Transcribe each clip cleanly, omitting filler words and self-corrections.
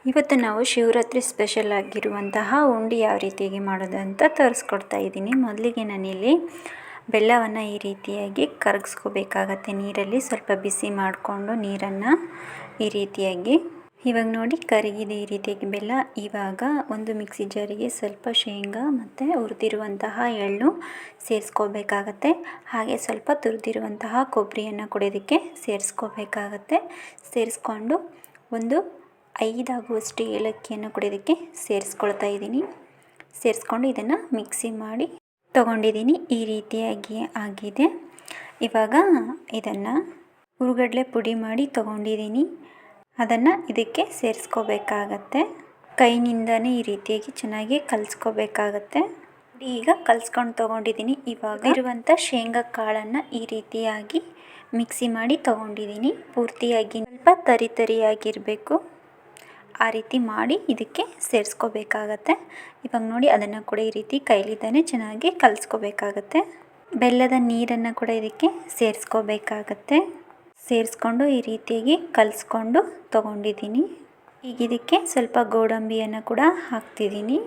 ಇವತ್ತು ನಾವು ಶಿವರಾತ್ರಿ ಸ್ಪೆಷಲ್ ಆಗಿರುವಂತಹ ಉಂಡೆ ಯಾವ ರೀತಿಯಾಗಿ ಮಾಡೋದು ಅಂತ ತೋರಿಸ್ಕೊಡ್ತಾ ಇದ್ದೀನಿ. ಮೊದಲಿಗೆ ನಾನಿಲ್ಲಿ ಬೆಲ್ಲವನ್ನು ಈ ರೀತಿಯಾಗಿ ಕರಗಿಸ್ಕೋಬೇಕಾಗತ್ತೆ. ನೀರಲ್ಲಿ ಸ್ವಲ್ಪ ಬಿಸಿ ಮಾಡಿಕೊಂಡು ನೀರನ್ನು ಈ ರೀತಿಯಾಗಿ ಇವಾಗ ನೋಡಿ ಕರಗಿದೆ ಈ ರೀತಿಯಾಗಿ ಬೆಲ್ಲ. ಇವಾಗ ಒಂದು ಮಿಕ್ಸಿ ಜಾರಿಗೆ ಸ್ವಲ್ಪ ಶೇಂಗಾ ಮತ್ತು ಹುರಿದಿರುವಂತಹ ಎಳ್ಳು ಸೇರಿಸ್ಕೋಬೇಕಾಗತ್ತೆ. ಹಾಗೆ ಸ್ವಲ್ಪ ತುರಿದಿರುವಂತಹ ಕೊಬ್ಬರಿಯನ್ನು ಕೂಡ ಇದಕ್ಕೆ ಸೇರಿಸ್ಕೋಬೇಕಾಗತ್ತೆ. ಸೇರಿಸ್ಕೊಂಡು ಒಂದು 5 ಆಗುವಷ್ಟು ಏಲಕ್ಕಿಯನ್ನು ಕೂಡ ಇದಕ್ಕೆ ಸೇರಿಸ್ಕೊಳ್ತಾ ಇದ್ದೀನಿ. ಸೇರಿಸ್ಕೊಂಡು ಇದನ್ನು ಮಿಕ್ಸಿ ಮಾಡಿ ತೊಗೊಂಡಿದ್ದೀನಿ. ಈ ರೀತಿಯಾಗಿ ಆಗಿದೆ. ಇವಾಗ ಇದನ್ನು ಹುರುಗಡ್ಲೆ ಪುಡಿ ಮಾಡಿ ತೊಗೊಂಡಿದ್ದೀನಿ. ಅದನ್ನು ಇದಕ್ಕೆ ಸೇರಿಸ್ಕೋಬೇಕಾಗತ್ತೆ. ಕೈನಿಂದನೇ ಈ ರೀತಿಯಾಗಿ ಚೆನ್ನಾಗಿ ಕಲಿಸ್ಕೋಬೇಕಾಗತ್ತೆ. ಈಗ ಕಲಿಸ್ಕೊಂಡು ತೊಗೊಂಡಿದ್ದೀನಿ. ಇವಾಗ ಇರುವಂಥ ಶೇಂಗಾ ಕಾಳನ್ನು ಈ ರೀತಿಯಾಗಿ ಮಿಕ್ಸಿ ಮಾಡಿ ತೊಗೊಂಡಿದ್ದೀನಿ. ಪೂರ್ತಿಯಾಗಿ ಸ್ವಲ್ಪ ತರಿಯಾಗಿರಬೇಕು. ಆ ರೀತಿ ಮಾಡಿ ಇದಕ್ಕೆ ಸೇರಿಸ್ಕೋಬೇಕಾಗತ್ತೆ. ಇವಾಗ ನೋಡಿ ಅದನ್ನು ಕೂಡ ಈ ರೀತಿ ಕೈಲಿದ್ದಾನೆ ಚೆನ್ನಾಗಿ ಕಲಿಸ್ಕೋಬೇಕಾಗತ್ತೆ. ಬೆಲ್ಲದ ನೀರನ್ನು ಕೂಡ ಇದಕ್ಕೆ ಸೇರಿಸ್ಕೋಬೇಕಾಗತ್ತೆ. ಸೇರಿಸ್ಕೊಂಡು ಈ ರೀತಿಯಾಗಿ ಕಲಿಸ್ಕೊಂಡು ತೊಗೊಂಡಿದ್ದೀನಿ. ಈಗ ಇದಕ್ಕೆ ಸ್ವಲ್ಪ ಗೋಡಂಬಿಯನ್ನು ಕೂಡ ಹಾಕ್ತಿದ್ದೀನಿ.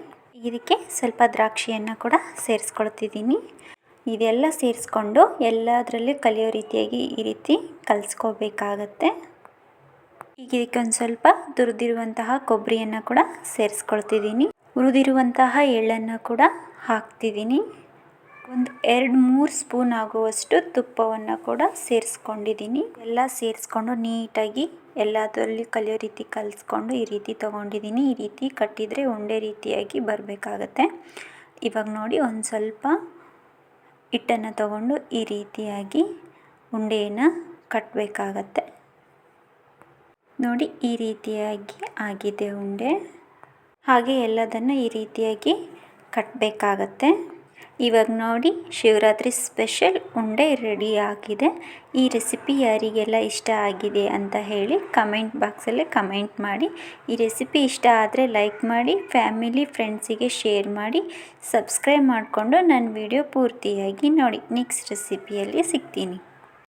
ಇದಕ್ಕೆ ಸ್ವಲ್ಪ ದ್ರಾಕ್ಷಿಯನ್ನು ಕೂಡ ಸೇರಿಸ್ಕೊಳ್ತಿದ್ದೀನಿ. ಇದೆಲ್ಲ ಸೇರಿಸ್ಕೊಂಡು ಎಲ್ಲದರಲ್ಲೂ ಕಲಿಯೋ ರೀತಿಯಾಗಿ ಈ ರೀತಿ ಕಲಿಸ್ಕೋಬೇಕಾಗತ್ತೆ. ಈಗ ಇದಕ್ಕೆ ಒಂದು ಸ್ವಲ್ಪ ತುರಿದಿರುವಂತಹ ಕೊಬ್ಬರಿಯನ್ನು ಕೂಡ ಸೇರಿಸ್ಕೊಳ್ತಿದ್ದೀನಿ. ಹುರಿದಿರುವಂತಹ ಎಳ್ಳನ್ನು ಕೂಡ ಹಾಕ್ತಿದ್ದೀನಿ. ಒಂದು 2-3 ಸ್ಪೂನ್ ಆಗುವಷ್ಟು ತುಪ್ಪವನ್ನು ಕೂಡ ಸೇರಿಸ್ಕೊಂಡಿದ್ದೀನಿ. ಎಲ್ಲ ಸೇರಿಸ್ಕೊಂಡು ನೀಟಾಗಿ ಎಲ್ಲದರಲ್ಲಿ ಕಲಿಯೋ ರೀತಿ ಕಲಿಸ್ಕೊಂಡು ಈ ರೀತಿ ತೊಗೊಂಡಿದ್ದೀನಿ. ಈ ರೀತಿ ಕಟ್ಟಿದರೆ ಉಂಡೆ ರೀತಿಯಾಗಿ ಬರಬೇಕಾಗತ್ತೆ. ಇವಾಗ ನೋಡಿ ಒಂದು ಸ್ವಲ್ಪ ಹಿಟ್ಟನ್ನು ತಗೊಂಡು ಈ ರೀತಿಯಾಗಿ ಉಂಡೆಯನ್ನು ಕಟ್ಟಬೇಕಾಗತ್ತೆ. ನೋಡಿ ಈ ರೀತಿಯಾಗಿ ಆಗಿದೆ ಉಂಡೆ. ಹಾಗೆ ಎಲ್ಲದನ್ನು ಈ ರೀತಿಯಾಗಿ ಕಟ್ಟಬೇಕಾಗತ್ತೆ. ಇವಾಗ ನೋಡಿ ಶಿವರಾತ್ರಿ ಸ್ಪೆಷಲ್ ಉಂಡೆ ರೆಡಿ ಆಗಿದೆ. ಈ ರೆಸಿಪಿ ಯಾರಿಗೆಲ್ಲ ಇಷ್ಟ ಆಗಿದೆ ಅಂತ ಹೇಳಿ ಕಮೆಂಟ್ ಬಾಕ್ಸಲ್ಲಿ ಕಮೆಂಟ್ ಮಾಡಿ. ಈ ರೆಸಿಪಿ ಇಷ್ಟ ಆದರೆ ಲೈಕ್ ಮಾಡಿ, ಫ್ಯಾಮಿಲಿ ಫ್ರೆಂಡ್ಸಿಗೆ ಶೇರ್ ಮಾಡಿ, ಸಬ್ಸ್ಕ್ರೈಬ್ ಮಾಡಿಕೊಂಡು ನನ್ನ ವಿಡಿಯೋ ಪೂರ್ತಿಯಾಗಿ ನೋಡಿ. ನೆಕ್ಸ್ಟ್ ರೆಸಿಪಿಯಲ್ಲಿ ಸಿಗ್ತೀನಿ.